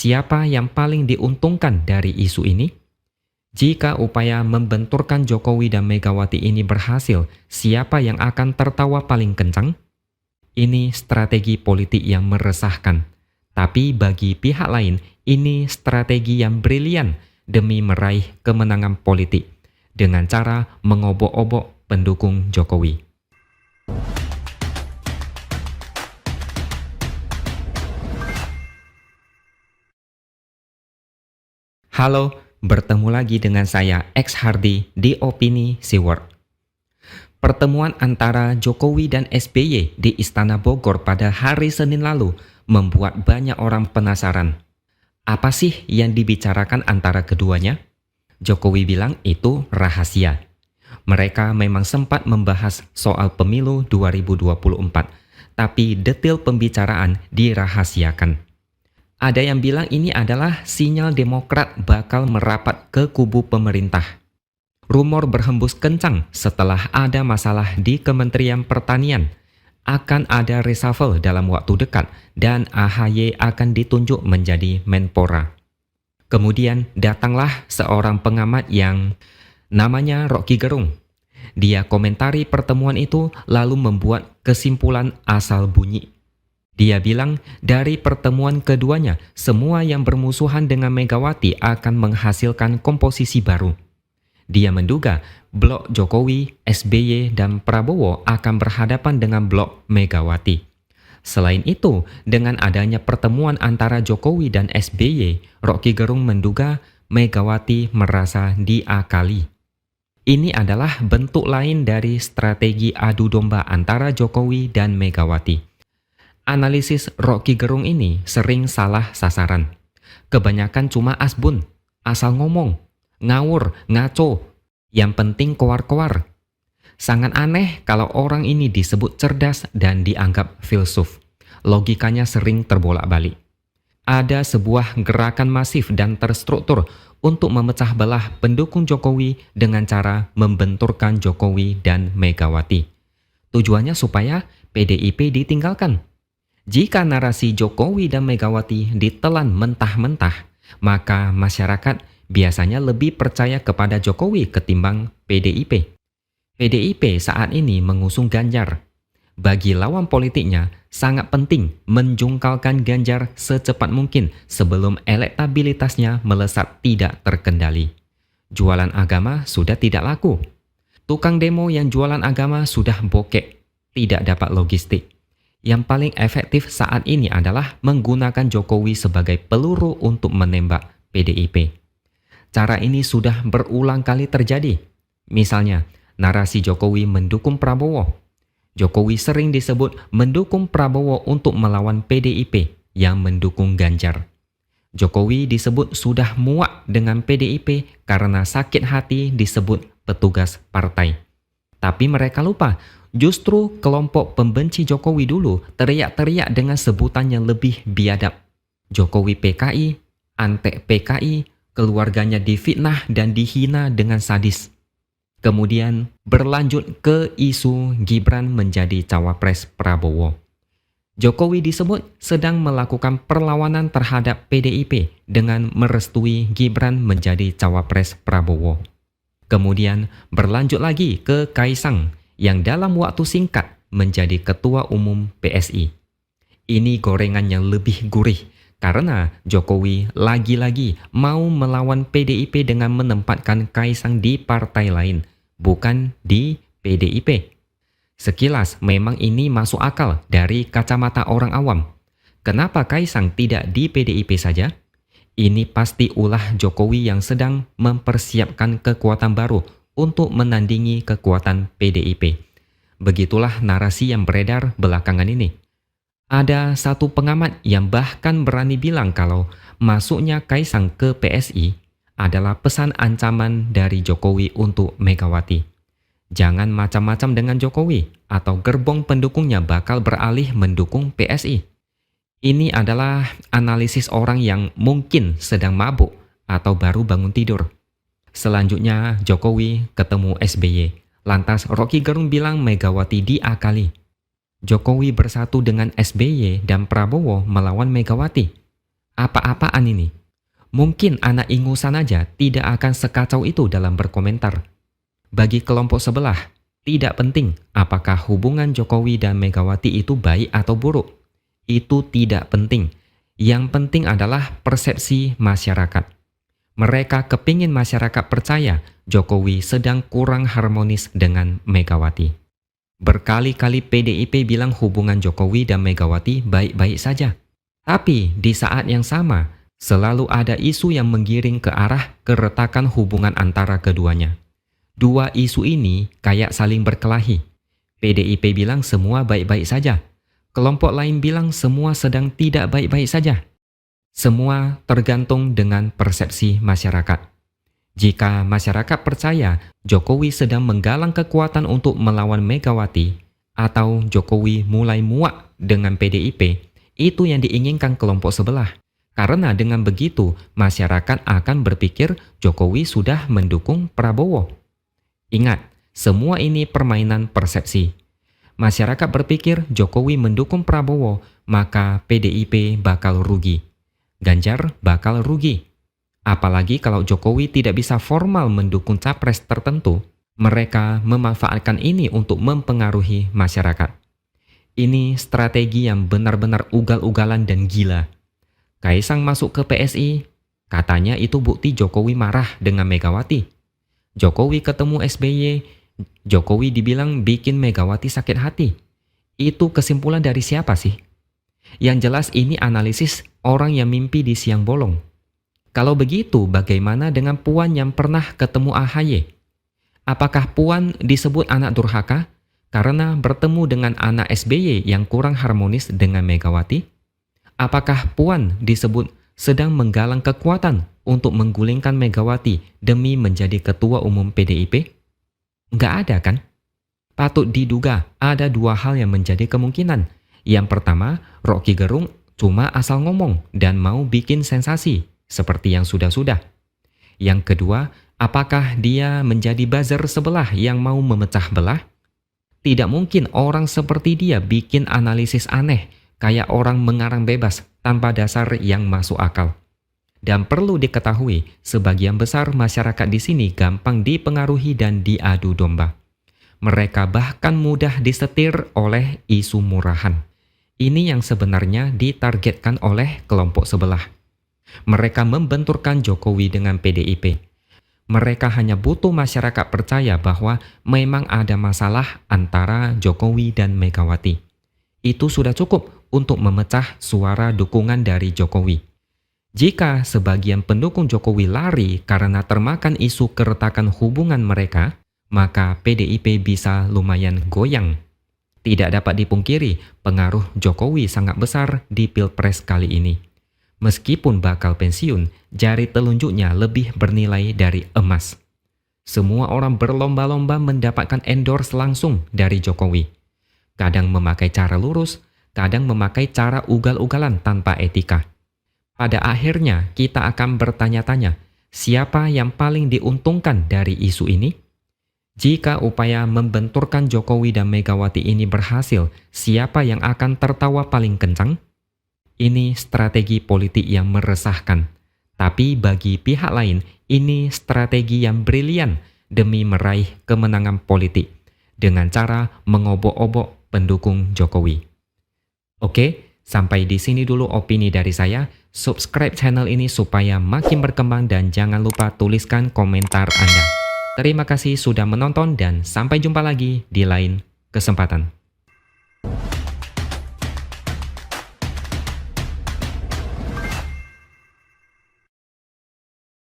siapa yang paling diuntungkan dari isu ini? Jika upaya membenturkan Jokowi dan Megawati ini berhasil, siapa yang akan tertawa paling kencang? Ini strategi politik yang meresahkan. Tapi bagi pihak lain, ini strategi yang brilian demi meraih kemenangan politik dengan cara mengobok-obok pendukung Jokowi. Halo, bertemu lagi dengan saya X Hardy di Opini Siward. Pertemuan antara Jokowi dan SBY di Istana Bogor pada hari Senin lalu membuat banyak orang penasaran. Apa sih yang dibicarakan antara keduanya? Jokowi bilang itu rahasia. Mereka memang sempat membahas soal pemilu 2024, tapi detail pembicaraan dirahasiakan. Ada yang bilang ini adalah sinyal Demokrat bakal merapat ke kubu pemerintah. Rumor berhembus kencang setelah ada masalah di Kementerian Pertanian. Akan ada reshuffle dalam waktu dekat dan AHY akan ditunjuk menjadi Menpora. Kemudian datanglah seorang pengamat yang namanya Rocky Gerung. Dia komentari pertemuan itu lalu membuat kesimpulan asal bunyi. Dia bilang dari pertemuan keduanya, semua yang bermusuhan dengan Megawati akan menghasilkan komposisi baru. Dia menduga blok Jokowi, SBY, dan Prabowo akan berhadapan dengan blok Megawati. Selain itu, dengan adanya pertemuan antara Jokowi dan SBY, Rocky Gerung menduga Megawati merasa diakali. Ini adalah bentuk lain dari strategi adu domba antara Jokowi dan Megawati. Analisis Rocky Gerung ini sering salah sasaran. Kebanyakan cuma asbun, asal ngomong, ngawur, ngaco, yang penting koar-koar. Sangat aneh kalau orang ini disebut cerdas dan dianggap filsuf. Logikanya sering terbolak-balik. Ada sebuah gerakan masif dan terstruktur untuk memecah belah pendukung Jokowi dengan cara membenturkan Jokowi dan Megawati. Tujuannya supaya PDIP ditinggalkan. Jika narasi Jokowi dan Megawati ditelan mentah-mentah, maka masyarakat biasanya lebih percaya kepada Jokowi ketimbang PDIP. PDIP saat ini mengusung Ganjar. Bagi lawan politiknya, sangat penting menjungkalkan Ganjar secepat mungkin sebelum elektabilitasnya melesat tidak terkendali. Jualan agama sudah tidak laku. Tukang demo yang jualan agama sudah bokek, tidak dapat logistik. Yang paling efektif saat ini adalah menggunakan Jokowi sebagai peluru untuk menembak PDIP. Cara ini sudah berulang kali terjadi. Misalnya, narasi Jokowi mendukung Prabowo. Jokowi sering disebut mendukung Prabowo untuk melawan PDIP yang mendukung Ganjar. Jokowi disebut sudah muak dengan PDIP karena sakit hati disebut petugas partai. Tapi mereka lupa, justru kelompok pembenci Jokowi dulu teriak-teriak dengan sebutan yang lebih biadab. Jokowi PKI, Antek PKI, keluarganya difitnah dan dihina dengan sadis. Kemudian berlanjut ke isu Gibran menjadi cawapres Prabowo. Jokowi disebut sedang melakukan perlawanan terhadap PDIP dengan merestui Gibran menjadi cawapres Prabowo. Kemudian berlanjut lagi ke Kaisang yang dalam waktu singkat menjadi ketua umum PSI. Ini gorengan yang lebih gurih karena Jokowi lagi-lagi mau melawan PDIP dengan menempatkan Kaisang di partai lain, bukan di PDIP. Sekilas memang ini masuk akal dari kacamata orang awam. Kenapa Kaisang tidak di PDIP saja? Ini pasti ulah Jokowi yang sedang mempersiapkan kekuatan baru untuk menandingi kekuatan PDIP. Begitulah narasi yang beredar belakangan ini. Ada satu pengamat yang bahkan berani bilang kalau masuknya Kaisang ke PSI adalah pesan ancaman dari Jokowi untuk Megawati. Jangan macam-macam dengan Jokowi atau gerbong pendukungnya bakal beralih mendukung PSI. Ini adalah analisis orang yang mungkin sedang mabuk atau baru bangun tidur. Selanjutnya Jokowi ketemu SBY. Lantas Rocky Gerung bilang Megawati diakali. Jokowi bersatu dengan SBY dan Prabowo melawan Megawati. Apa-apaan ini? Mungkin anak ingusan aja tidak akan sekacau itu dalam berkomentar. Bagi kelompok sebelah, tidak penting apakah hubungan Jokowi dan Megawati itu baik atau buruk. Itu tidak penting. Yang penting adalah persepsi masyarakat. Mereka kepingin masyarakat percaya Jokowi sedang kurang harmonis dengan Megawati. Berkali-kali PDIP bilang hubungan Jokowi dan Megawati baik-baik saja. Tapi di saat yang sama, selalu ada isu yang menggiring ke arah keretakan hubungan antara keduanya. Dua isu ini kayak saling berkelahi. PDIP bilang semua baik-baik saja. Kelompok lain bilang semua sedang tidak baik-baik saja. Semua tergantung dengan persepsi masyarakat. Jika masyarakat percaya Jokowi sedang menggalang kekuatan untuk melawan Megawati, atau Jokowi mulai muak dengan PDIP, itu yang diinginkan kelompok sebelah. Karena dengan begitu, masyarakat akan berpikir Jokowi sudah mendukung Prabowo. Ingat, semua ini permainan persepsi. Masyarakat berpikir Jokowi mendukung Prabowo, maka PDIP bakal rugi. Ganjar bakal rugi. Apalagi kalau Jokowi tidak bisa formal mendukung capres tertentu, mereka memanfaatkan ini untuk mempengaruhi masyarakat. Ini strategi yang benar-benar ugal-ugalan dan gila. Kaisang masuk ke PSI, katanya itu bukti Jokowi marah dengan Megawati. Jokowi ketemu SBY, Jokowi dibilang bikin Megawati sakit hati. Itu kesimpulan dari siapa sih? Yang jelas ini analisis orang yang mimpi di siang bolong. Kalau begitu, bagaimana dengan Puan yang pernah ketemu AHY? Apakah Puan disebut anak durhaka karena bertemu dengan anak SBY yang kurang harmonis dengan Megawati? Apakah Puan disebut sedang menggalang kekuatan untuk menggulingkan Megawati demi menjadi ketua umum PDIP? Nggak ada kan? Patut diduga ada dua hal yang menjadi kemungkinan. Yang pertama, Rocky Gerung cuma asal ngomong dan mau bikin sensasi seperti yang sudah-sudah. Yang kedua, apakah dia menjadi buzzer sebelah yang mau memecah belah? Tidak mungkin orang seperti dia bikin analisis aneh, kayak orang mengarang bebas tanpa dasar yang masuk akal. Dan perlu diketahui, sebagian besar masyarakat di sini gampang dipengaruhi dan diadu domba. Mereka bahkan mudah disetir oleh isu murahan. Ini yang sebenarnya ditargetkan oleh kelompok sebelah. Mereka membenturkan Jokowi dengan PDIP. Mereka hanya butuh masyarakat percaya bahwa memang ada masalah antara Jokowi dan Megawati. Itu sudah cukup untuk memecah suara dukungan dari Jokowi. Jika sebagian pendukung Jokowi lari karena termakan isu keretakan hubungan mereka, maka PDIP bisa lumayan goyang. Tidak dapat dipungkiri, pengaruh Jokowi sangat besar di Pilpres kali ini. Meskipun bakal pensiun, jari telunjuknya lebih bernilai dari emas. Semua orang berlomba-lomba mendapatkan endorse langsung dari Jokowi. Kadang memakai cara lurus, kadang memakai cara ugal-ugalan tanpa etika. Pada akhirnya kita akan bertanya-tanya, siapa yang paling diuntungkan dari isu ini? Jika upaya membenturkan Jokowi dan Megawati ini berhasil, siapa yang akan tertawa paling kencang? Ini strategi politik yang meresahkan. Tapi bagi pihak lain, ini strategi yang brilian demi meraih kemenangan politik dengan cara mengobok-obok pendukung Jokowi. Oke, sampai di sini dulu opini dari saya. Subscribe channel ini supaya makin berkembang dan jangan lupa tuliskan komentar Anda. Terima kasih sudah menonton dan sampai jumpa lagi di lain kesempatan.